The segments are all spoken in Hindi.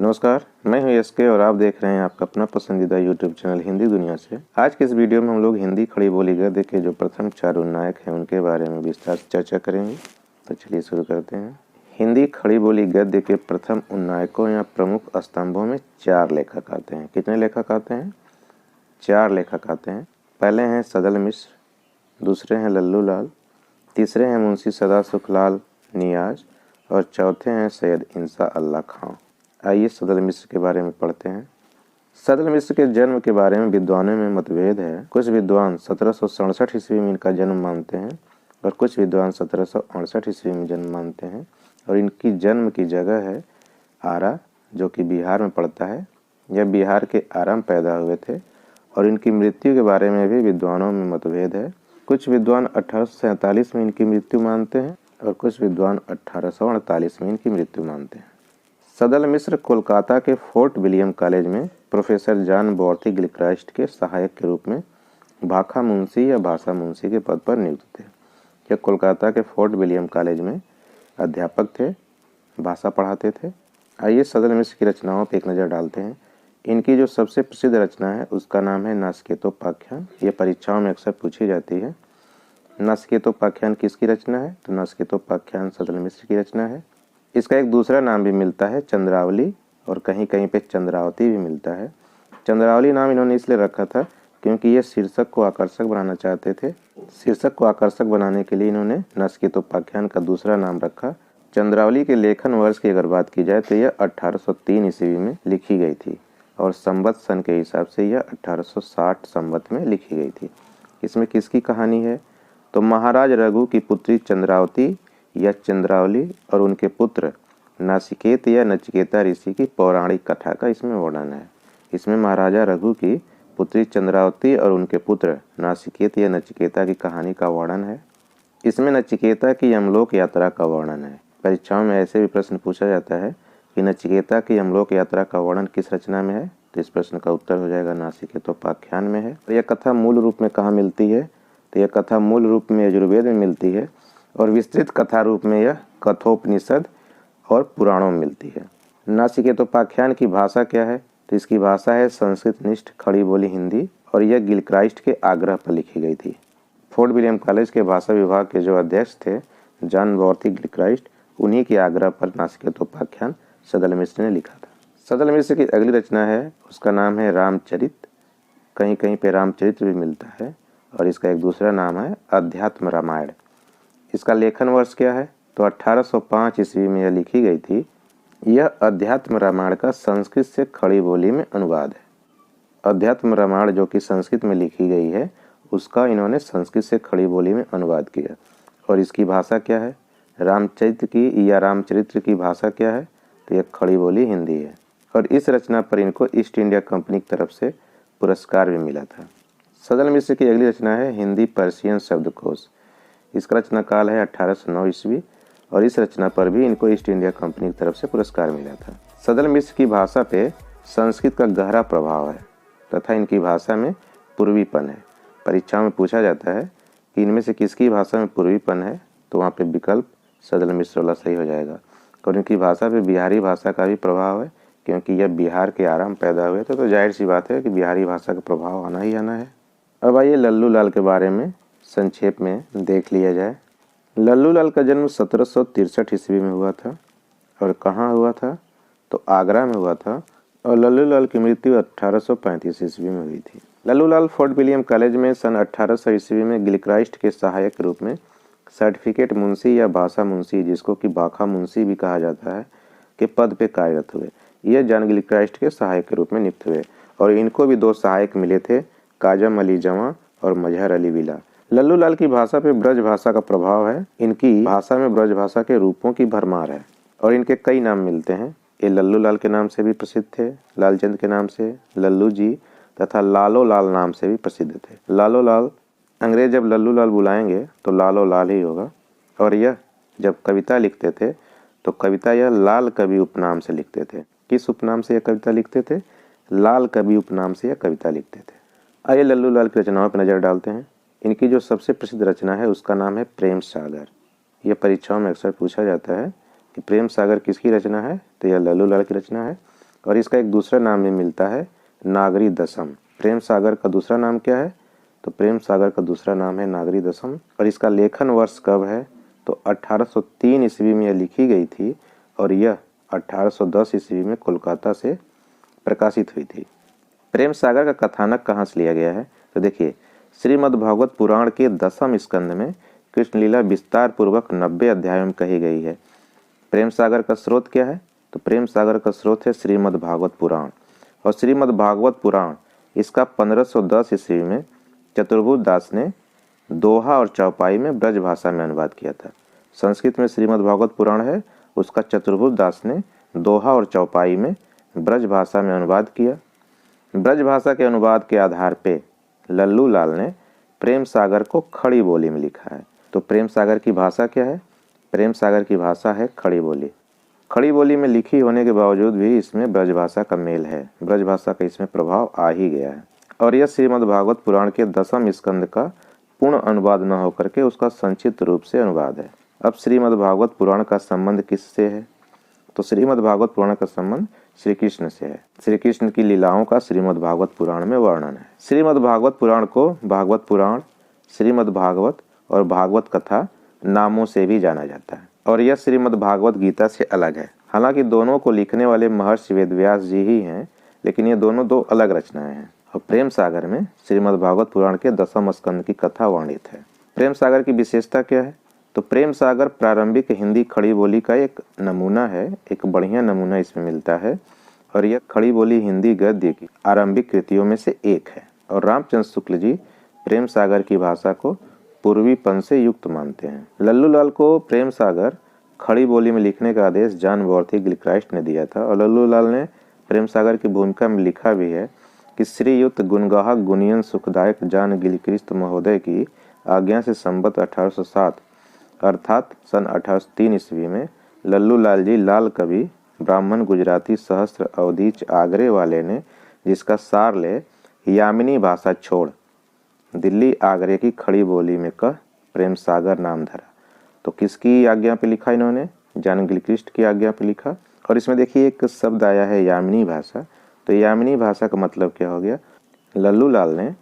नमस्कार, मैं हूं एसके और आप देख रहे हैं आपका अपना पसंदीदा यूट्यूब चैनल हिंदी दुनिया से। आज के इस वीडियो में हम लोग हिंदी खड़ी बोली गद्य के जो प्रथम 4 उन्नायक हैं उनके बारे में विस्तार से चर्चा करेंगे। तो चलिए शुरू करते हैं। हिंदी खड़ी बोली गद्य के प्रथम उन्नायकों या प्रमुख स्तंभों में 4 लेखक आते हैं। कितने लेखक आते हैं? 4 लेखक आते हैं। पहले हैं सदल मिश्र, दूसरे हैं लल्लू लाल, तीसरे हैं मुंशी सदा सुखलाल नियाज और चौथे हैं सैयद इंसा अल्लाह खां। आइए सदल मिश्र के बारे में पढ़ते हैं। सदल मिश्र के जन्म के बारे में विद्वानों में मतभेद है। कुछ विद्वान 1767 ईस्वी में इनका जन्म मानते हैं और कुछ विद्वान 1768 ईस्वी में जन्म मानते हैं। और इनकी जन्म की जगह है आरा, जो कि बिहार में पड़ता है। यह बिहार के आरा में पैदा हुए थे। और इनकी मृत्यु के बारे में भी विद्वानों में मतभेद है। कुछ विद्वान 1847 में इनकी मृत्यु मानते हैं और कुछ विद्वान 1848 में इनकी मृत्यु मानते हैं। सदल मिश्र कोलकाता के फोर्ट विलियम कॉलेज में प्रोफेसर जॉन बॉर्थी गिलक्राइस्ट के सहायक के रूप में भाखा मुंशी या भाषा मुंशी के पद पर नियुक्त थे। यह कोलकाता के फोर्ट विलियम कॉलेज में अध्यापक थे, भाषा पढ़ाते थे। आइए सदल मिश्र की रचनाओं पर एक नज़र डालते हैं। इनकी जो सबसे प्रसिद्ध रचना है उसका नाम है नासकेतोपाख्यान। ये परीक्षाओं में अक्सर पूछी जाती है। नासकेतोपाख्यान किसकी रचना है? तो नासकेतोपाख्यान सदल मिश्र की रचना है। इसका एक दूसरा नाम भी मिलता है चंद्रावली, और कहीं कहीं पे चंद्रावती भी मिलता है। चंद्रावली नाम इन्होंने इसलिए रखा था क्योंकि ये शीर्षक को आकर्षक बनाना चाहते थे। शीर्षक को आकर्षक बनाने के लिए इन्होंने नासकेतोपाख्यान का दूसरा नाम रखा। चंद्रावली के लेखन वर्ष की अगर बात की जाए तो यह 1803 ईस्वी में लिखी गई थी और संवत सन के हिसाब से यह 1860 संवत में लिखी गई थी। इसमें किसकी कहानी है? तो महाराज रघु की पुत्री चंद्रावती या चंद्रावली और उनके पुत्र नासिकेत या नचिकेता ऋषि की पौराणिक कथा का इसमें वर्णन है। इसमें महाराजा रघु की पुत्री चंद्रावती और उनके पुत्र नासिकेत या नचिकेता की कहानी का वर्णन है। इसमें नचिकेता की यमलोक यात्रा का वर्णन है। परीक्षाओं में ऐसे भी प्रश्न पूछा जाता है कि नचिकेता की यमलोक यात्रा का वर्णन किस रचना में है? तो इस प्रश्न का उत्तर हो जाएगा नासिकेतोपाख्यान में है। तो यह कथा मूल रूप में कहाँ मिलती है? तो यह कथा मूल रूप में यजुर्वेद में मिलती है और विस्तृत कथा रूप में यह कठोपनिषद और पुराणों में मिलती है। नासिकेतोपाख्यान की भाषा क्या है? तो इसकी भाषा है संस्कृत निष्ठ खड़ी बोली हिंदी और यह गिलक्राइस्ट के आग्रह पर लिखी गई थी। फोर्ट विलियम कॉलेज के भाषा विभाग के जो अध्यक्ष थे जॉन बॉर्थी गिलक्राइस्ट, उन्हीं के आग्रह पर नासिकेतोपाख्यान सदल मिश्र ने लिखा था। सदल मिश्र की अगली रचना है, उसका नाम है रामचरित। कहीं कहीं पे रामचरित्र भी मिलता है और इसका एक दूसरा नाम है अध्यात्म रामायण। इसका लेखन वर्ष क्या है? तो 1805 ईस्वी में यह लिखी गई थी। यह अध्यात्म रामायण का संस्कृत से खड़ी बोली में अनुवाद है। अध्यात्म रामायण जो कि संस्कृत में लिखी गई है उसका इन्होंने संस्कृत से खड़ी बोली में अनुवाद किया। और इसकी भाषा क्या है? रामचरित्र की या रामचरित्र की भाषा क्या है? तो यह खड़ी बोली हिंदी है। और इस रचना पर इनको ईस्ट इंडिया कंपनी की तरफ से पुरस्कार भी मिला था। सदल मिश्र की अगली रचना है हिंदी पर्शियन शब्दकोश। इसका रचना काल है 1809 ईस्वी और इस रचना पर भी इनको ईस्ट इंडिया कंपनी की तरफ से पुरस्कार मिला था। सदल मिश्र की भाषा पे संस्कृत का गहरा प्रभाव है तथा इनकी भाषा में पूर्वीपन है। परीक्षाओं में पूछा जाता है कि इनमें से किसकी भाषा में पूर्वीपन है, तो वहाँ पे विकल्प सदल मिश्र वाला सही हो जाएगा। और इनकी भाषा पे बिहारी भाषा का भी प्रभाव है क्योंकि यह बिहार के आरा में पैदा हुए थे, तो जाहिर सी बात है कि बिहारी भाषा का प्रभाव आना ही आना है। अब आइए लल्लू लाल के बारे में संक्षेप में देख लिया जाए। लल्लू लाल का जन्म 1763 ईस्वी में हुआ था और कहाँ हुआ था? तो आगरा में हुआ था। और लल्लू लाल की मृत्यु 1835 ईस्वी में हुई थी। लल्लू लाल फोर्ट विलियम कॉलेज में सन 1800 ईस्वी में गिलक्राइस्ट के सहायक रूप में सर्टिफिकेट मुंशी या भाषा मुंशी, जिसको कि भाखा मुंशी भी कहा जाता है, के पद पे कार्यरत हुए। यह जॉन गिलक्राइस्ट के सहायक के रूप में नियुक्त हुए और इनको भी 2 सहायक मिले थे, काजम अली जमा और मजहर अली विला। लल्लू लाल की भाषा पे ब्रज भाषा का प्रभाव है। इनकी भाषा में ब्रज भाषा के रूपों की भरमार है और इनके कई नाम मिलते हैं। ये लल्लू लाल के नाम से भी प्रसिद्ध थे, लालचंद के नाम से, लल्लू जी तथा लालो लाल नाम से भी प्रसिद्ध थे। लालो लाल, अंग्रेज जब लल्लू लाल बुलाएंगे तो लालो लाल ही होगा। और यह जब कविता लिखते थे तो कविता यह लाल कवि उपनाम से लिखते थे। किस उपनाम से यह कविता लिखते थे? लाल कवि उपनाम से यह कविता लिखते थे। आइए लल्लू लाल की रचनाओं पर नजर डालते हैं। इनकी जो सबसे प्रसिद्ध रचना है उसका नाम है प्रेम सागर। यह परीक्षाओं में अक्सर पूछा जाता है कि प्रेम सागर किसकी रचना है? तो यह लल्लू लाल की रचना है। और इसका एक दूसरा नाम भी मिलता है नागरी दशम। प्रेम सागर का दूसरा नाम क्या है? तो प्रेम सागर का दूसरा नाम है नागरी दशम। और इसका लेखन वर्ष कब है? तो 1803 ईस्वी में यह लिखी गई थी और यह 1810 ईस्वी में कोलकाता से प्रकाशित हुई थी। प्रेम सागर का कथानक कहाँ से लिया गया है? तो देखिए, श्रीमद् भागवत पुराण के 10वें स्कंद में कृष्ण लीला विस्तार पूर्वक 90 अध्यायों में कही गई है। प्रेम सागर का स्रोत क्या है? तो प्रेम सागर का स्रोत है श्रीमद् भागवत पुराण। और श्रीमद् भागवत पुराण इसका 1510 ईस्वी में चतुर्भुज दास ने दोहा और चौपाई में ब्रज भाषा में अनुवाद किया था। संस्कृत में श्रीमद् भागवत पुराण है, उसका चतुर्भुज दास ने दोहा और चौपाई में ब्रज भाषा में अनुवाद किया। ब्रज भाषा के अनुवाद के आधार पे लल्लू लाल ने प्रेम सागर को खड़ी बोली में लिखा है। तो प्रेम सागर की भाषा क्या है? प्रेम सागर की भाषा है खड़ी बोली। खड़ी बोली में लिखी होने के बावजूद भी इसमें ब्रज भाषा का मेल है, ब्रज भाषा का इसमें प्रभाव आ ही गया है। और यह श्रीमद् भागवत पुराण के 10वें स्कंद का पूर्ण अनुवाद न होकर के उसका संक्षिप्त रूप से अनुवाद है। अब श्रीमद् भागवत पुराण का संबंध किससे है? तो श्रीमद् भागवत पुराण का संबंध श्री कृष्ण से है। श्री कृष्ण की लीलाओं का श्रीमद् भागवत पुराण में वर्णन है। श्रीमद् भागवत पुराण को भागवत पुराण, श्रीमद् भागवत और भागवत कथा नामों से भी जाना जाता है। और यह श्रीमद् भागवत गीता से अलग है। हालांकि दोनों को लिखने वाले महर्षि वेदव्यास जी ही हैं, लेकिन ये दोनों दो अलग रचनाएं हैं। और प्रेम सागर में श्रीमद् भागवत पुराण के 10वें स्कंद की कथा वर्णित है। प्रेम सागर की विशेषता क्या है? तो प्रेम सागर प्रारंभिक हिंदी खड़ी बोली का एक नमूना है, एक बढ़िया नमूना इसमें मिलता है। और यह खड़ी बोली हिंदी गद्य की आरंभिक कृतियों में से एक है। और रामचंद्र शुक्ल जी प्रेम सागर की भाषा को पूर्वीपन से युक्त मानते हैं। लल्लू लाल को प्रेम सागर खड़ी बोली में लिखने का आदेश जॉन वॉर्थी गिलक्राइस्ट ने दिया था। और लल्लू लाल ने प्रेम सागर की भूमिका में लिखा भी है कि श्रीयुक्त गुणगाहक गुणियन सुखदायक जॉन गिलक्रिस्ट महोदय की आज्ञा से संवत 1807 अर्थात सन 1803 ईस्वी में लल्लू लाल जी लाल कवि ब्राह्मण गुजराती सहस्त्र अवधीच आगरे वाले ने, जिसका सार ले यामिनी भाषा छोड़ दिल्ली आगरे की खड़ी बोली में कह प्रेम सागर नाम धरा। तो किसकी आज्ञा पे लिखा इन्होंने? जॉन गिलक्रिस्ट की आज्ञा पे लिखा। और इसमें देखिए एक शब्द आया है यामिनी भाषा। तो यामिनी भाषा का मतलब क्या हो गया? लल्लू लाल ने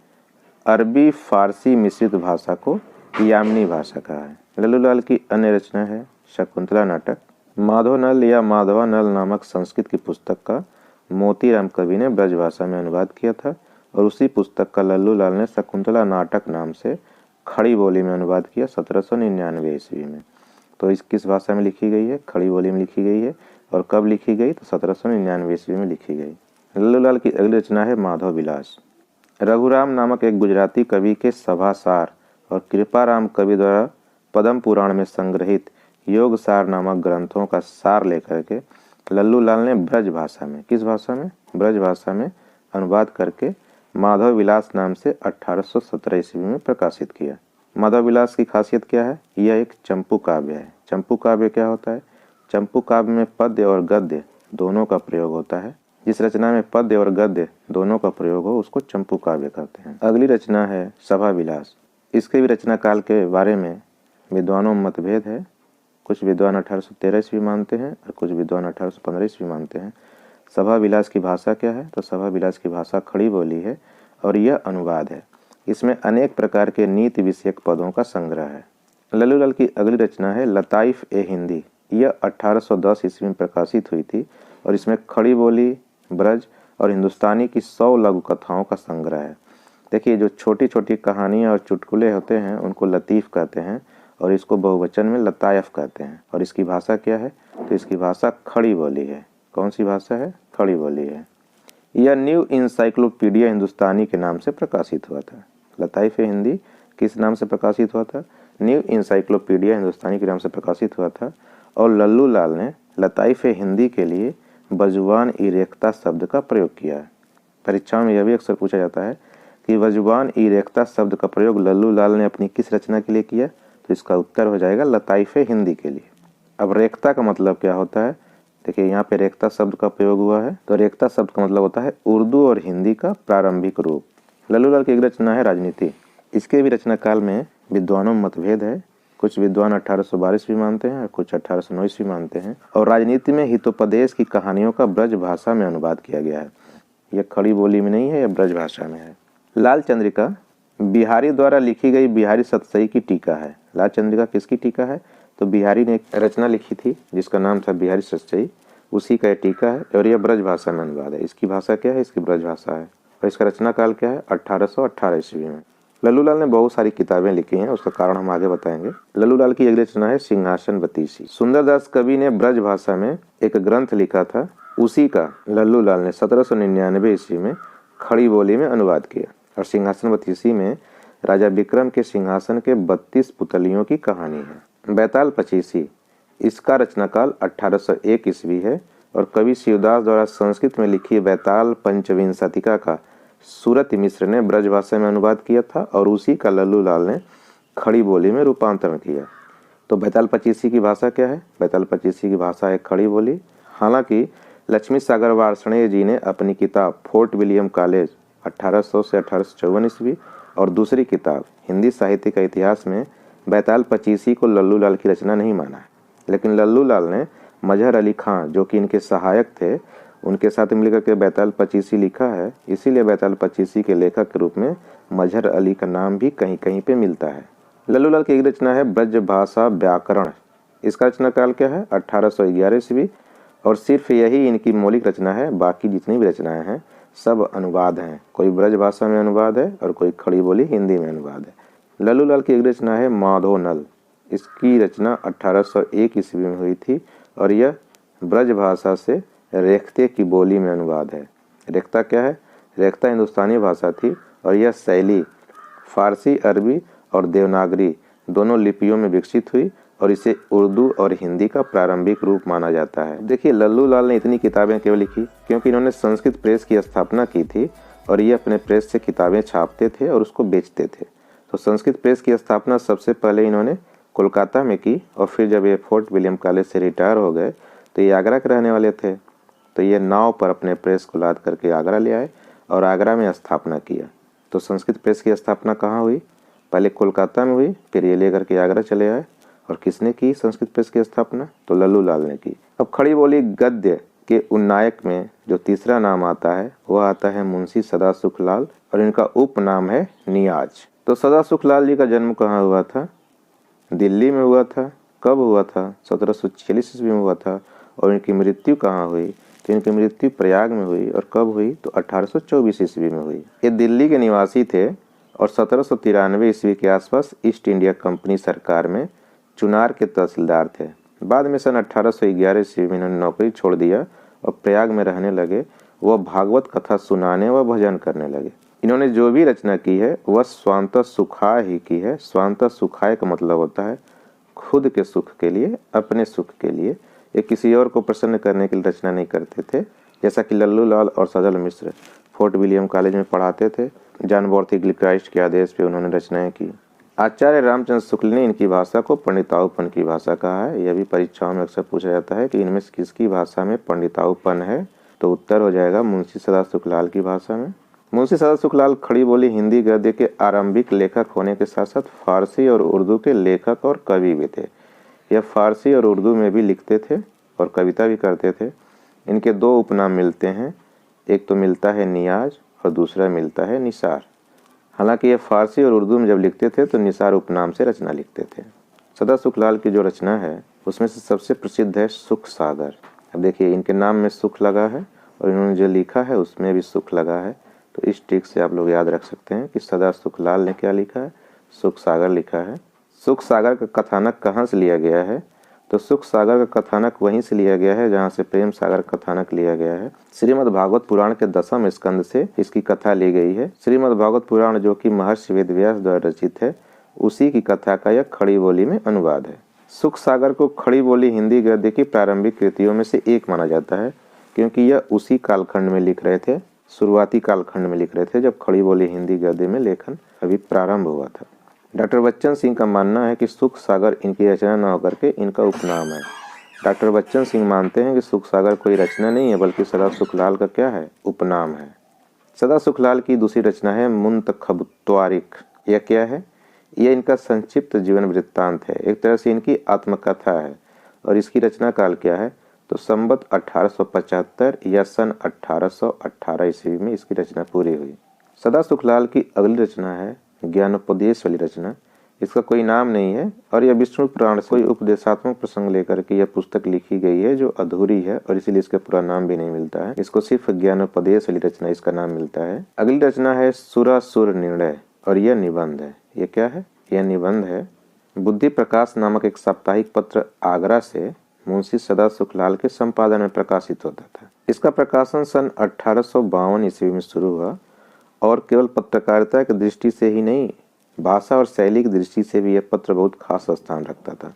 अरबी फारसी मिश्रित भाषा को यामिनी भाषा कहा है। लल्लू लाल की अन्य रचना है शकुंतला नाटक। माधवनल या माधवानल नामक संस्कृत की पुस्तक का मोतीराम कवि ने ब्रज भाषा में अनुवाद किया था। और उसी पुस्तक का लल्लू लाल ने शकुंतला नाटक नाम से खड़ी बोली में अनुवाद किया 1799 ईस्वी में। तो इस किस भाषा में लिखी गई है? खड़ी बोली में लिखी गई है। और कब लिखी गई? तो 1799 ईस्वी में लिखी गई। लल्लू लाल की अगली रचना है माधव विलास। रघुराम नामक एक गुजराती कवि के सभासार और कृपाराम कवि द्वारा पद्म पुराण में संग्रहित योग सार नामक ग्रंथों का सार लेकर के लल्लू लाल ने ब्रज भाषा में, किस भाषा में? ब्रज भाषा में अनुवाद करके माधव विलास नाम से 1817 ईस्वी में प्रकाशित किया। माधव विलास की खासियत क्या है? यह एक चंपू काव्य है। चंपू काव्य क्या होता है? चंपू काव्य में पद्य और गद्य दोनों का प्रयोग होता है। जिस रचना में पद्य और गद्य दोनों का प्रयोग हो उसको चंपू काव्य कहते हैं। अगली रचना है सभा विलास। इसके भी रचना काल के बारे में विद्वानों में मतभेद है। कुछ विद्वान 1813 ईस्वी मानते हैं और कुछ विद्वान 1815 ईस्वी मानते हैं। सभा विलास की भाषा क्या है? तो सभा विलास की भाषा खड़ी बोली है और यह अनुवाद है। इसमें अनेक प्रकार के नीति विषयक पदों का संग्रह है। लल्लू लाल की अगली रचना है लताइफ ए हिंदी। यह 1810 ईस्वी में प्रकाशित हुई थी और इसमें खड़ी बोली, ब्रज और हिंदुस्तानी की 100 लघु कथाओं का संग्रह है। देखिए, जो छोटी छोटी कहानियाँ और चुटकुले होते हैं उनको लतीफ़ कहते हैं और इसको बहुवचन में लतायफ कहते हैं। और इसकी भाषा क्या है? तो इसकी भाषा खड़ी बोली है। कौन सी भाषा है? खड़ी बोली है। यह न्यू इंसाइक्लोपीडिया हिंदुस्तानी के नाम से प्रकाशित हुआ था। लताइफ हिंदी किस नाम से प्रकाशित हुआ था? न्यू इंसाइक्लोपीडिया हिंदुस्तानी के नाम से प्रकाशित हुआ था। और लल्लू लाल ने लताइफ हिंदी के लिए वजुबान ई रेख्ता शब्द का प्रयोग किया है। परीक्षाओं में यह भी अक्सर पूछा जाता है कि वजुबान ई रेख्ता शब्द का प्रयोग लल्लू लाल ने अपनी किस रचना के लिए किया? तो इसका उत्तर हो जाएगा लताइफ हिंदी के लिए। अब रेख्ता का मतलब क्या होता है? देखिए, यहाँ पे रेख्ता शब्द का प्रयोग हुआ है। तो रेख्ता शब्द का मतलब होता है उर्दू और हिंदी का प्रारंभिक रूप। लल्लू लाल की एक रचना है राजनीति। इसके भी रचना काल में विद्वानों में मतभेद है। कुछ विद्वान 1812 ईस्वी मानते हैं और कुछ 1809 ईस्वी मानते हैं। और राजनीति में हितोपदेश की कहानियों का ब्रज भाषा में अनुवाद किया गया है। यह खड़ी बोली में नहीं है, यह ब्रज भाषा में है। लाल चंद्रिका बिहारी द्वारा लिखी गई बिहारी सतसई की टीका है। लाल चंद्रिका किसकी टीका है? तो बिहारी ने एक रचना लिखी थी जिसका नाम था बिहारी सतसई, उसी का यह टीका है और यह ब्रज भाषा में अनुवाद है। इसकी भाषा क्या है? इसकी ब्रज भाषा है। और इसका रचना काल क्या है? 1818 ईस्वी में। लल्लू लाल ने बहुत सारी किताबें लिखी हैं, उसका कारण हम आगे बताएंगे। लल्लू लाल की एक रचना है सिंहासन बतीसी। सुंदरदास कवि ने ब्रज भाषा में एक ग्रंथ लिखा था, उसी का लल्लू लाल ने 1799 ईस्वी में खड़ी बोली में अनुवाद किया। और सिंहासन बतीसी में राजा विक्रम के सिंहासन के 32 पुतलियों की कहानी है। बैताल पचीसी, इसका रचनाकाल 1801 ईस्वी है और कवि शिवदास द्वारा संस्कृत में लिखी बैताल पंचविंशतिका का सूरत मिश्र ने ब्रज भाषा में अनुवाद किया था और उसी का लल्लू लाल ने खड़ी बोली में रूपांतरण किया। तो बैताल पचीसी की भाषा क्या है? बैताल पचीसी की भाषा है खड़ी बोली। हालांकि लक्ष्मी सागर वार्ष्णेय जी ने अपनी किताब फोर्ट विलियम कॉलेज 1800 से 1854 ईस्वी और दूसरी किताब हिंदी साहित्य का इतिहास में बैताल पचीसी को लल्लू लाल की रचना नहीं माना है। लेकिन लल्लू लाल ने मजहर अली खां, जो कि इनके सहायक थे, उनके साथ मिलकर के बैताल पचीसी लिखा है। इसीलिए बैताल पचीसी के लेखक के रूप में मजहर अली का नाम भी कहीं कहीं पे मिलता है। लल्लू लाल की एक रचना है ब्रज भाषा व्याकरण। इसका रचना काल क्या है? 1811 ईस्वी और सिर्फ यही इनकी मौलिक रचना है। बाकी जितनी भी रचनाएं हैं सब अनुवाद हैं। कोई ब्रज भाषा में अनुवाद है और कोई खड़ी बोली हिंदी में अनुवाद है। लल्लू लाल की एक रचना है माधोनल। इसकी रचना 1801 ईस्वी में हुई थी और यह ब्रज भाषा से रेख्ते की बोली में अनुवाद है। रेख्ता क्या है? रेख्ता हिंदुस्तानी भाषा थी और यह शैली फारसी, अरबी और देवनागरी दोनों लिपियों में विकसित हुई और इसे उर्दू और हिंदी का प्रारंभिक रूप माना जाता है। देखिए, लल्लू लाल ने इतनी किताबें क्यों लिखी? क्योंकि इन्होंने संस्कृत प्रेस की स्थापना की थी और ये अपने प्रेस से किताबें छापते थे और उसको बेचते थे। तो संस्कृत प्रेस की स्थापना सबसे पहले इन्होंने कोलकाता में की और फिर जब ये फोर्ट विलियम कॉलेज से रिटायर हो गए तो ये आगरा के रहने वाले थे। तो ये नाव पर अपने प्रेस को लाद करके आगरा ले आए और आगरा में स्थापना किया। तो संस्कृत प्रेस की स्थापना कहाँ हुई? पहले कोलकाता में हुई, फिर ये लेकर के आगरा चले आए। और किसने की संस्कृत प्रेस की स्थापना? तो लल्लू लाल ने की। अब खड़ी बोली गद्य के उन्नायक में जो तीसरा नाम आता है वह आता है मुंशी सदासुख लाल और इनका उपनाम है नियाज। तो सदासुख लाल जी का जन्म कहाँ हुआ था? दिल्ली में हुआ था। कब हुआ था? 1746 ईस्वी में हुआ था। और इनकी मृत्यु कहाँ हुई? तो इनकी मृत्यु प्रयाग में हुई। और कब हुई? तो 1824 ईस्वी में हुई। ये दिल्ली के निवासी थे और 1793 ईस्वी के आसपास ईस्ट इंडिया कंपनी सरकार में चुनार के तहसीलदार थे। बाद में सन 1811 ईस्वी में इन्होंने नौकरी छोड़ दिया और प्रयाग में रहने लगे। वह भागवत कथा सुनाने व भजन करने लगे। इन्होंने जो भी रचना की है वह स्वांतः सुखाय ही की है। स्वांतः सुखाय का मतलब होता है खुद के सुख के लिए, अपने सुख के लिए। ये किसी और को प्रसन्न करने के लिए रचना नहीं करते थे। जैसा कि लल्लू लाल और सजल मिश्र फोर्ट विलियम कॉलेज में पढ़ाते थे, जॉन बॉर्थी ग्लिक्राइस्ट के आदेश पे उन्होंने रचनाएं की। आचार्य रामचंद्र शुक्ल ने इनकी भाषा को पंडिताऊपन की भाषा कहा है। यह भी परीक्षाओं में अक्सर पूछा जाता है कि इनमें से किसकी भाषा में पंडिताऊपन है? तो उत्तर हो जाएगा मुंशी सदासुख लाल की भाषा में। मुंशी सदासुख लाल खड़ी बोली हिंदी गद्य के आरंभिक लेखक होने के साथ साथ फारसी और उर्दू के लेखक और कवि भी थे। यह फारसी और उर्दू में भी लिखते थे और कविता भी करते थे। इनके दो उपनाम मिलते हैं, एक तो मिलता है नियाज और दूसरा मिलता है निसार। हालांकि ये फारसी और उर्दू में जब लिखते थे तो निसार उपनाम से रचना लिखते थे। सदासुख लाल की जो रचना है उसमें से सबसे प्रसिद्ध है सुख सागर। अब देखिए, इनके नाम में सुख लगा है और इन्होंने जो लिखा है उसमें भी सुख लगा है। तो इस ट्रिक से आप लोग याद रख सकते हैं कि सदासुख लाल ने क्या लिखा है? सुख सागर लिखा है। सुख सागर का कथानक कहाँ से लिया गया है? तो सुख सागर का कथानक वहीं से लिया गया है जहाँ से प्रेम सागर कथानक लिया गया है। श्रीमद् भागवत पुराण के 10वें स्कंद से इसकी कथा ली गई है। श्रीमद् भागवत पुराण जो कि महर्षि वेदव्यास द्वारा रचित है, उसी की कथा का यह खड़ी बोली में अनुवाद है। सुख सागर को खड़ी बोली हिंदी गद्य की प्रारंभिक कृतियों में से एक माना जाता है क्योंकि यह उसी कालखंड में लिख रहे थे, शुरुआती कालखंड में लिख रहे थे जब खड़ी बोली हिंदी गद्य में लेखन अभी प्रारंभ हुआ था। डॉक्टर बच्चन सिंह का मानना है कि सुख सागर इनकी रचना न होकर के इनका उपनाम है। डॉक्टर बच्चन सिंह मानते हैं कि सुख सागर कोई रचना नहीं है बल्कि सदासुख लाल का क्या है? उपनाम है। सदासुख लाल की दूसरी रचना है मुंतखब त्वारिख। यह क्या है? यह इनका संक्षिप्त जीवन वृत्तांत है, एक तरह से इनकी आत्मकथा है। और इसकी रचना काल क्या है, तो संवत 1875 या सन 1818 ईस्वी में इसकी रचना पूरी हुई। सदा सुखलाल की अगली रचना है ज्ञानोपदेश वाली रचना। इसका कोई नाम नहीं है और यह विष्णु पुराण से कोई उपदेशात्मक प्रसंग लेकर के यह पुस्तक लिखी गई है जो अधूरी है और इसीलिए इसका पूरा नाम भी नहीं मिलता है। इसको सिर्फ ज्ञानोपदेश वाली रचना इसका नाम मिलता है। अगली रचना है सुरासुर निर्णय और यह निबंध है। यह क्या है, यह निबंध है। बुद्धि प्रकाश नामक एक साप्ताहिक पत्र आगरा से मुंशी सदा सुखलाल के संपादन में प्रकाशित होता था। इसका प्रकाशन सन 1852 ईस्वी में शुरू हुआ और केवल पत्रकारिता की दृष्टि से ही नहीं, भाषा और शैली की दृष्टि से भी यह पत्र बहुत खास स्थान रखता था।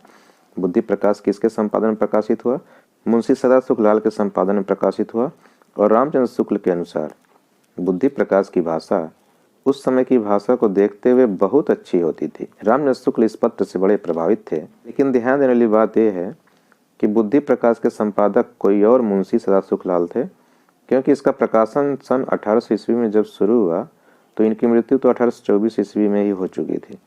बुद्धि प्रकाश किसके संपादन में प्रकाशित हुआ, मुंशी सदा सुखलाल के संपादन में प्रकाशित हुआ। और रामचंद्र शुक्ल के अनुसार बुद्धि प्रकाश की भाषा उस समय की भाषा को देखते हुए बहुत अच्छी होती थी। रामचंद्र शुक्ल इस पत्र से बड़े प्रभावित थे, लेकिन ध्यान देने वाली बात यह है कि बुद्धि प्रकाश के संपादक कोई और मुंशी सदा सुखलाल थे, क्योंकि इसका प्रकाशन सन 1800 ईस्वी में जब शुरू हुआ तो इनकी मृत्यु तो 1824 ईस्वी में ही हो चुकी थी।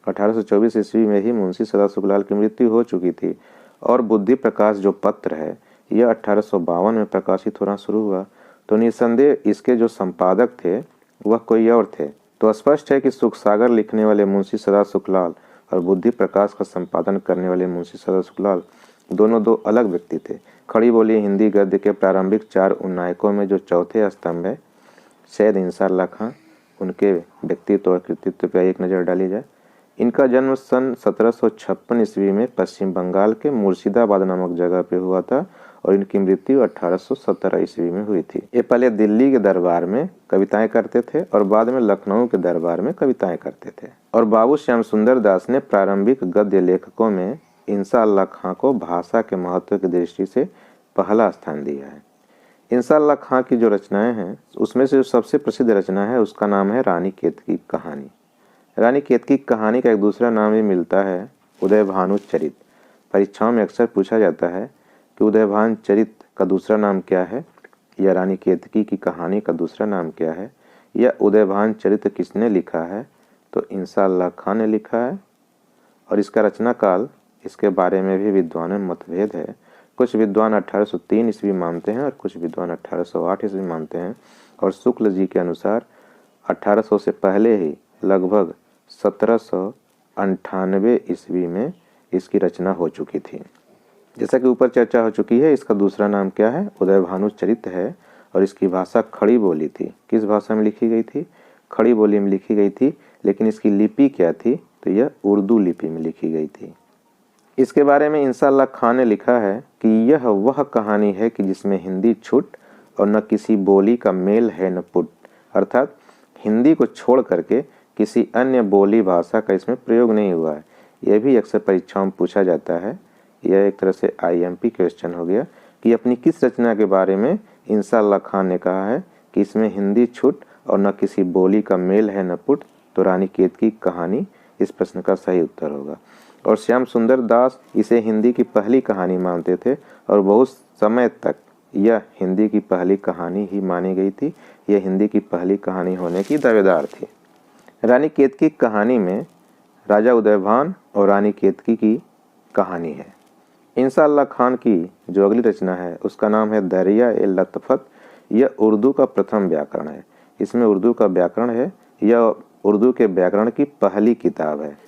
1824 ईस्वी में ही मुंशी सदा सुखलाल की मृत्यु हो चुकी थी और बुद्धि प्रकाश जो पत्र है यह 1852 में प्रकाशित होना शुरू हुआ। तो निस्संदेह इसके जो संपादक थे वह कोई और थे। तो स्पष्ट है कि सुख सागर लिखने वाले मुंशी सदा सुखलाल और बुद्धि प्रकाश का संपादन करने वाले मुंशी सदा सुखलाल दोनों दो अलग व्यक्ति थे। खड़ी बोली हिंदी गद्य के प्रारंभिक 4 उन्नायकों में जो चौथे स्तंभ है सैयद इंसाअल्लाह खां, उनके व्यक्तित्व और कृतित्व पर एक नज़र डाली जाए। इनका जन्म सन 1756 ईस्वी में पश्चिम बंगाल के मुर्शिदाबाद नामक जगह पे हुआ था और इनकी मृत्यु 1817 ईस्वी में हुई थी। ये पहले दिल्ली के दरबार में कविताएं करते थे और बाद में लखनऊ के दरबार में कविताएं करते थे। और बाबू श्याम सुंदर दास ने प्रारंभिक गद्य लेखकों में इंसाअल्लाह खां को भाषा के महत्व की दृष्टि से पहला स्थान दिया है। इंसाअल्लाह खां की जो रचनाएं हैं उसमें से जो सबसे प्रसिद्ध रचना है उसका नाम है रानी केतकी कहानी। रानी केतकी कहानी का एक दूसरा नाम भी मिलता है उदयभानु चरित। परीक्षाओं में अक्सर पूछा जाता है कि उदयभानु चरित का दूसरा नाम क्या है या रानी केतकी की कहानी का दूसरा नाम क्या है या उदयभानु चरित किसने लिखा है, तो इंसाअल्लाह खां ने लिखा है। और इसका रचना काल इसके बारे में भी विद्वानों में मतभेद है। कुछ विद्वान 1803 ईस्वी मानते हैं और कुछ विद्वान 1808 ईस्वी मानते हैं। और शुक्ल जी के अनुसार 1800 से पहले ही लगभग 1798 ईस्वी में इसकी रचना हो चुकी थी। जैसा कि ऊपर चर्चा हो चुकी है, इसका दूसरा नाम क्या है, उदयभानु चरित है। और इसकी भाषा खड़ी बोली थी। किस भाषा में लिखी गई थी, खड़ी बोली में लिखी गई थी। लेकिन इसकी लिपि क्या थी, तो यह उर्दू लिपि में लिखी गई थी। इसके बारे में इंसाअल्लाह खां ने लिखा है कि यह वह कहानी है कि जिसमें हिंदी छुट और न किसी बोली का मेल है न पुट, अर्थात हिंदी को छोड़ करके किसी अन्य बोली भाषा का इसमें प्रयोग नहीं हुआ है। यह भी अक्सर परीक्षाओं में पूछा जाता है। यह एक तरह से IMP क्वेश्चन हो गया कि अपनी किस रचना के बारे में इंसाअल्लाह खां ने कहा है कि इसमें हिंदी छुट और न किसी बोली का मेल है न पुट, तो रानी केतकी कहानी इस प्रश्न का सही उत्तर होगा। और श्याम सुंदर दास इसे हिंदी की पहली कहानी मानते थे और बहुत समय तक यह हिंदी की पहली कहानी ही मानी गई थी। यह हिंदी की पहली कहानी होने की दावेदार थी। रानी केतकी कहानी में राजा उदयभान और रानी केतकी की कहानी है। इंसाअल्लाह खान की जो अगली रचना है उसका नाम है दरिया-ए-लतफत। यह उर्दू का प्रथम व्याकरण है। इसमें उर्दू का व्याकरण है। यह उर्दू के व्याकरण की पहली किताब है।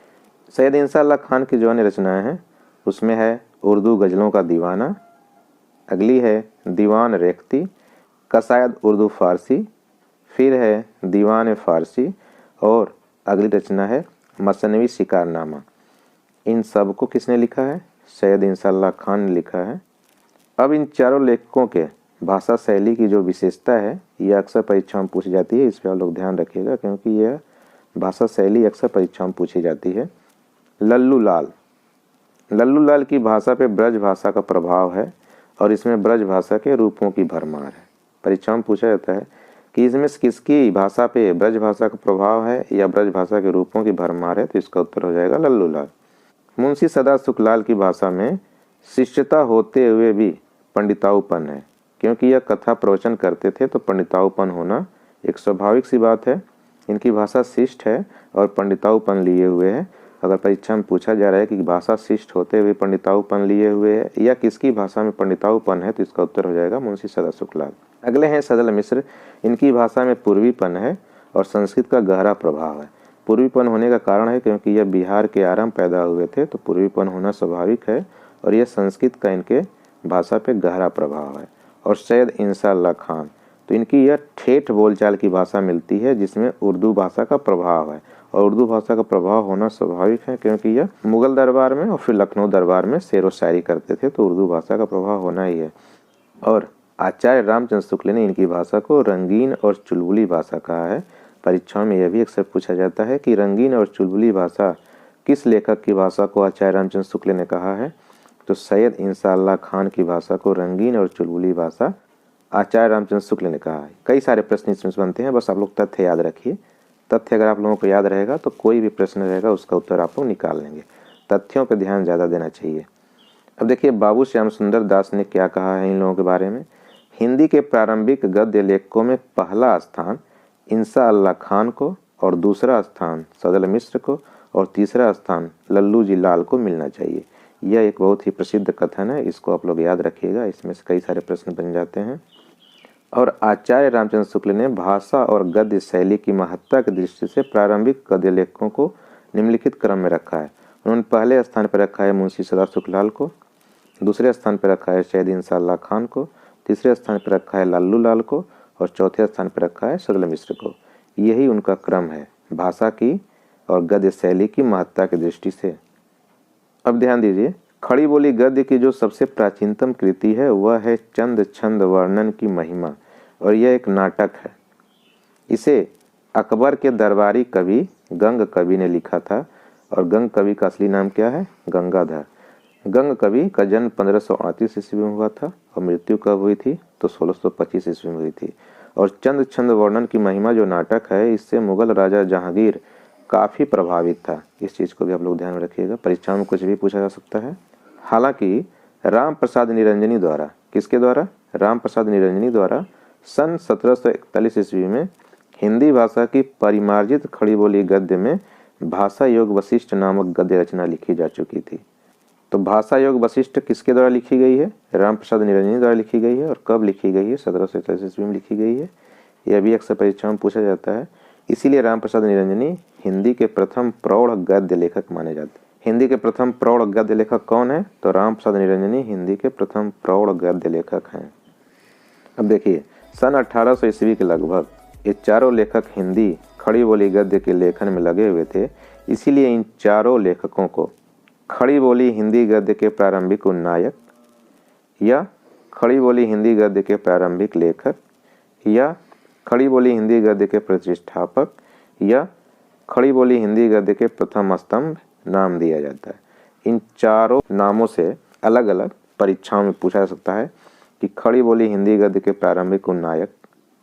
सैयद इंसाअल्लाह खान की जो अन्य रचनाएं हैं उसमें है उर्दू गज़लों का दीवाना, अगली है दीवान रेख्ती, कसायद उर्दू फ़ारसी, फिर है दीवान फ़ारसी और अगली रचना है मसनवी शिकारनामा। इन सब को किसने लिखा है, सैयद इंसाअल्लाह खान ने लिखा है। अब इन चारों लेखकों के भाषा शैली की जो विशेषता है यह अक्सर परीक्षाओं में पूछी जाती है। इस पर आप लोग ध्यान रखिएगा क्योंकि यह भाषा शैली अक्सर परीक्षाओं में पूछी जाती है। लल्लू लाल की भाषा पे ब्रज भाषा का प्रभाव है और इसमें ब्रज भाषा के रूपों की भरमार है। परीक्षाओं में पूछा जाता है कि इसमें किसकी भाषा पे ब्रज भाषा का प्रभाव है या ब्रज भाषा के रूपों की भरमार है, तो इसका उत्तर हो जाएगा लल्लू लाल। मुंशी सदा सुखलाल की भाषा में शिष्यता होते हुए भी पंडिताऊपन है, क्योंकि यह कथा प्रवचन करते थे तो पंडिताऊपन होना एक स्वाभाविक सी बात है। इनकी भाषा शिष्ट है और पंडिताऊपन लिए हुए है। अगर परीक्षा में पूछा जा रहा है कि भाषा शिष्ट होते हुए पंडिताऊपन लिए हुए है या किसकी भाषा में पंडिताऊपन है, तो इसका उत्तर हो जाएगा मुंशी सदा शुक्लाल। अगले हैं सदल मिश्र। इनकी भाषा में पूर्वीपन है और संस्कृत का गहरा प्रभाव है। पूर्वीपन होने का कारण है क्योंकि यह बिहार के आरंभ पैदा हुए थे, तो पूर्वीपन होना स्वाभाविक है। और यह संस्कृत का इनके भाषा पे गहरा प्रभाव है। और सैयद इंशाअल्लाह खान, तो इनकी यह ठेठ बोलचाल की भाषा मिलती है जिसमें उर्दू भाषा का प्रभाव है। और उर्दू भाषा का प्रभाव होना स्वाभाविक है क्योंकि यह मुगल दरबार में और फिर लखनऊ दरबार में शेर व शायरी करते थे, तो उर्दू भाषा का प्रभाव होना ही है। और आचार्य रामचंद्र शुक्ल ने इनकी भाषा को रंगीन और चुलबुली भाषा कहा है। परीक्षाओं में यह भी अक्सर पूछा जाता है कि रंगीन और चुलबुली भाषा किस लेखक की भाषा को आचार्य रामचंद्र शुक्ल ने कहा है, तो सैयद इंशाअल्लाह खान की भाषा को रंगीन और चुलबुली भाषा आचार्य रामचंद्र शुक्ल ने कहा है। कई सारे प्रश्न इसमें बनते हैं, बस आप लोग तथ्य याद रखिए। तथ्य अगर आप लोगों को याद रहेगा तो कोई भी प्रश्न रहेगा उसका उत्तर आप लोग निकाल लेंगे। तथ्यों पर ध्यान ज़्यादा देना चाहिए। अब देखिए बाबू श्याम सुंदर दास ने क्या कहा है इन लोगों के बारे में। हिंदी के प्रारंभिक गद्य लेखकों में पहला स्थान इंशाअल्लाह खान को और दूसरा स्थान सदल मिश्र को और तीसरा स्थान लल्लू जी लाल को मिलना चाहिए। यह एक बहुत ही प्रसिद्ध कथन है, इसको आप लोग याद रखिएगा। इसमें से कई सारे प्रश्न बन जाते हैं। और आचार्य रामचंद्र शुक्ल ने भाषा और गद्य शैली की महत्ता की दृष्टि से प्रारंभिक गद्य लेखकों को निम्नलिखित क्रम में रखा है। उन्होंने पहले स्थान पर रखा है मुंशी सदा शुक्लाल को, दूसरे स्थान पर रखा है सैयद इंशाअल्लाह खान को, तीसरे स्थान पर रखा है लल्लू लाल को और चौथे स्थान पर रखा है सदल मिश्र को। यही उनका क्रम है भाषा की और गद्य शैली की महत्ता की दृष्टि से। अब ध्यान दीजिए, खड़ी बोली गद्य की जो सबसे प्राचीनतम कृति है वह है चंद छंद वर्णन की महिमा, और यह एक नाटक है। इसे अकबर के दरबारी कवि गंग कवि ने लिखा था। और गंग कवि का असली नाम क्या है? गंगाधर। गंग कवि का जन्म 1538 ईस्वी में हुआ था और मृत्यु कब हुई थी? तो 1625 ईस्वी में हुई थी। और चंद छंद वर्णन की महिमा जो नाटक है, इससे मुगल राजा जहांगीर काफ़ी प्रभावित था। इस चीज़ को भी आप लोग ध्यान में रखिएगा, परीक्षा में कुछ भी पूछा जा सकता है। हालांकि राम प्रसाद निरंजनी द्वारा, किसके द्वारा? राम प्रसाद निरंजनी द्वारा सन 1741 ईस्वी में हिंदी भाषा की परिमार्जित खड़ी बोली गद्य में भाषा योग वशिष्ठ नामक गद्य रचना लिखी जा चुकी थी। तो भाषा योग वशिष्ठ किसके द्वारा लिखी गई है? राम प्रसाद निरंजनी द्वारा लिखी गई है। और कब लिखी गई है? 1741 ईस्वी में लिखी गई है। यह भी अक्सर परीक्षाओं में पूछा जाता है। इसीलिए राम प्रसाद निरंजनी हिंदी के प्रथम प्रौढ़ गद्य लेखक माने जाते हैं। हिंदी के प्रथम प्रौढ़ गद्य लेखक कौन है? तो राम प्रसाद निरंजनी हिंदी के प्रथम प्रौढ़ गद्य लेखक हैं। अब देखिए, सन 1800 ईस्वी के लगभग ये चारों लेखक हिंदी खड़ी बोली गद्य के लेखन में लगे हुए थे। इसीलिए इन चारों लेखकों को खड़ी बोली हिंदी गद्य के प्रारंभिक उन्नायक या खड़ी बोली हिंदी गद्य के प्रारंभिक लेखक या खड़ी बोली हिंदी गद्य के प्रतिष्ठापक या खड़ी बोली हिंदी गद्य के प्रथम स्तंभ नाम दिया जाता है। इन चारों नामों से अलग अलग परीक्षाओं में पूछा जा सकता है कि खड़ी बोली हिंदी गद्य के प्रारंभिक उन्नायक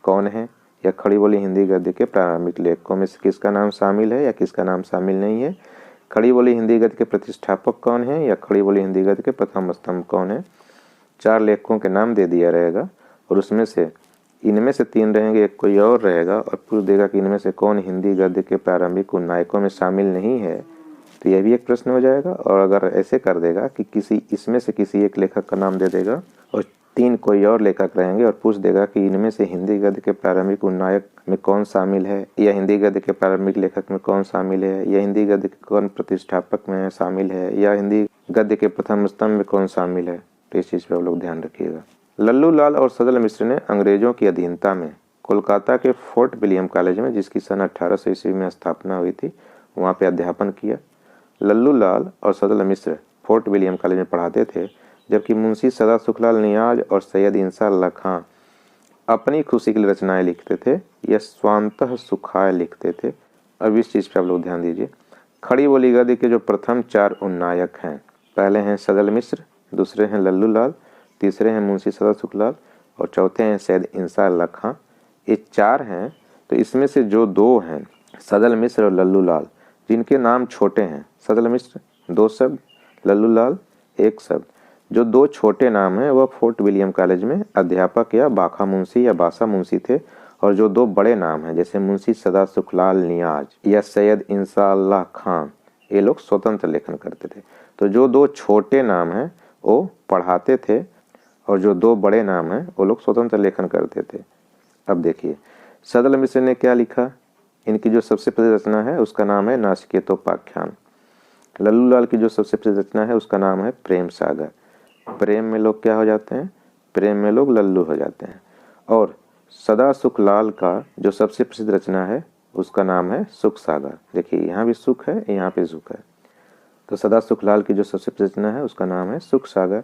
कौन है, या खड़ी बोली हिंदी गद्य के प्रारंभिक लेखकों में से किसका नाम शामिल है या किसका नाम शामिल नहीं है। खड़ी बोली हिंदी गद्य के प्रतिष्ठापक कौन है या खड़ी बोली हिंदी गद्य के प्रथम स्तंभ कौन है। 4 लेखकों के नाम दे दिया रहेगा और उसमें से इनमें से 3 रहेंगे, एक कोई और रहेगा और पूछ देगा कि इनमें से कौन हिंदी गद्य के प्रारंभिक उन्नायकों में शामिल नहीं है। तो यह भी एक प्रश्न हो जाएगा। और अगर ऐसे कर देगा कि किसी इसमें से किसी एक लेखक का नाम दे देगा और 3 कोई और लेखक रहेंगे और पूछ देगा कि इनमें से हिंदी गद्य के प्रारंभिक उन्नायक में कौन शामिल है या हिंदी गद्य के प्रारंभिक लेखक में कौन शामिल है या हिंदी गद्य के कौन प्रतिष्ठापक में शामिल है या हिंदी गद्य के प्रथम स्तंभ में कौन शामिल है, तो इस चीज़ पर आप लोग ध्यान रखिएगा। लल्लू लाल और सदल मिश्र ने अंग्रेजों की अधीनता में कोलकाता के फोर्ट विलियम कॉलेज में, जिसकी सन 1800 ईस्वी में स्थापना हुई थी, वहाँ पे अध्यापन किया। लल्लू लाल और सदल मिश्र फोर्ट विलियम कॉलेज में पढ़ाते थे, जबकि मुंशी सदा सुखलाल नियाज और सैयद इंशाअल्लाह खान अपनी खुशी के लिए रचनाएं लिखते थे या स्वांतः सुखाय लिखते थे। अब इस चीज़ पर आप लोग ध्यान दीजिए। खड़ी बोली गद्य के जो प्रथम 4 उन्नायक हैं, पहले हैं सदल मिश्र, दूसरे हैं लल्लू लाल, तीसरे हैं मुंशी सदा शुक्लाल और चौथे हैं सैयद इंशाअल्लाह खां। ये 4 हैं। तो इसमें से जो 2 हैं सदल मिश्र और लल्लू लाल, जिनके नाम छोटे हैं, सदल मिश्र 2 शब्द, लल्लू लाल 1 शब्द, जो 2 छोटे नाम हैं वह फोर्ट विलियम कॉलेज में अध्यापक या बाखा मुंशी या बासा मुंशी थे और जो दो बड़े नाम हैं जैसे मुंशी सदा सुखलाल नियाज या सैयद इंसाअल्लाह खां, ये लोग स्वतंत्र लेखन करते थे। तो जो दो छोटे नाम हैं वो पढ़ाते थे और जो दो बड़े नाम हैं वो लोग स्वतंत्र लेखन करते थे। अब देखिए सदल मिश्र ने क्या लिखा, इनकी जो सबसे प्रसिद्ध रचना है उसका नाम है नाचिकेतोपाख्यान। लल्लू लाल की जो सबसे प्रसिद्ध रचना है उसका नाम है प्रेम सागर। प्रेम में लोग क्या हो जाते हैं, प्रेम में लोग लल्लू हो जाते हैं। और सदा सुखलाल का जो सबसे प्रसिद्ध रचना है उसका नाम है सुख सागर। देखिए यहाँ भी सुख है, यहाँ पे सुख है। तो सदा सुखलाल की जो सबसे प्रसिद्ध रचना है उसका नाम है सुख सागर।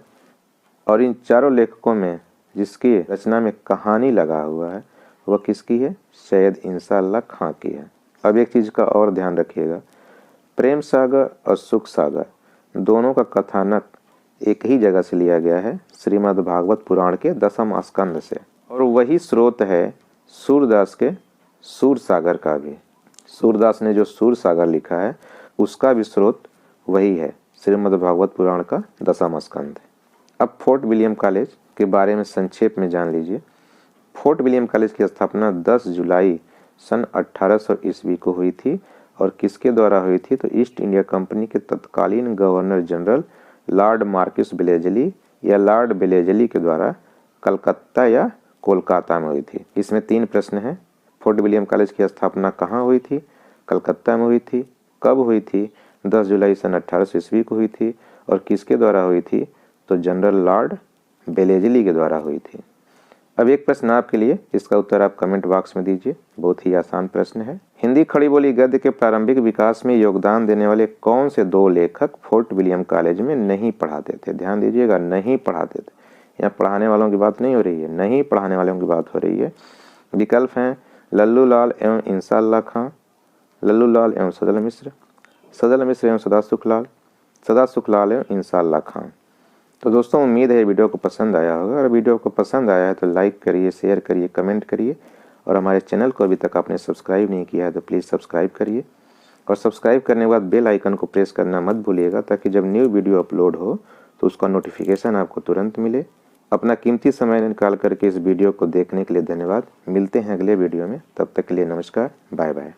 और इन चारों लेखकों में जिसकी रचना में कहानी लगा हुआ है वह किसकी है, सैयद इंसाअल्लाह खां की है। अब एक चीज़ का और ध्यान रखिएगा, प्रेम सागर और सुख सागर दोनों का कथानक एक ही जगह से लिया गया है, श्रीमद् भागवत पुराण के 10वें स्कंद से। और वही स्रोत है सूरदास के सूर सागर का भी। सूरदास ने जो सूर सागर लिखा है उसका भी स्रोत वही है, श्रीमद् भागवत पुराण का 10वां स्कंद। अब फोर्ट विलियम कॉलेज के बारे में संक्षेप में जान लीजिए। फोर्ट विलियम कॉलेज की स्थापना 10 जुलाई सन 1800 ईस्वी को हुई थी और किसके द्वारा हुई थी, तो ईस्ट इंडिया कंपनी के तत्कालीन गवर्नर जनरल लॉर्ड मार्किस बेलेजली या लॉर्ड बेलेजली के द्वारा कलकत्ता या कोलकाता में हुई थी। इसमें 3 प्रश्न हैं। फोर्ट विलियम कॉलेज की स्थापना कहाँ हुई थी, कलकत्ता में हुई थी, कब हुई थी, 10 जुलाई सन 1800 ईस्वी को हुई थी और किसके द्वारा हुई थी, तो जनरल लॉर्ड बेलेजली के द्वारा हुई थी। अब एक प्रश्न आपके लिए, इसका उत्तर आप कमेंट बॉक्स में दीजिए। बहुत ही आसान प्रश्न है। हिंदी खड़ी बोली गद्य के प्रारंभिक विकास में योगदान देने वाले कौन से 2 लेखक फोर्ट विलियम कॉलेज में नहीं पढ़ाते थे। ध्यान दीजिएगा, नहीं पढ़ाते थे। यहाँ पढ़ाने वालों की बात नहीं हो रही है, नहीं पढ़ाने वालों की बात हो रही है। विकल्प हैं लल्लू लाल एवं इंसाअल्लाह खां, लल्लू लाल एवं सदल मिश्र, सदल मिश्र एवं सदा सुखलाल एवं इंसाअल्लाह खां। तो दोस्तों उम्मीद है वीडियो को पसंद आया होगा। अगर वीडियो को पसंद आया है तो लाइक करिए, शेयर करिए, कमेंट करिए और हमारे चैनल को अभी तक आपने सब्सक्राइब नहीं किया है तो प्लीज़ सब्सक्राइब करिए। और सब्सक्राइब करने के बाद बेल आइकन को प्रेस करना मत भूलिएगा ताकि जब न्यू वीडियो अपलोड हो तो उसका नोटिफिकेशन आपको तुरंत मिले। अपना कीमती समय निकाल करके इस वीडियो को देखने के लिए धन्यवाद। मिलते हैं अगले वीडियो में, तब तक के लिए नमस्कार, बाय बाय।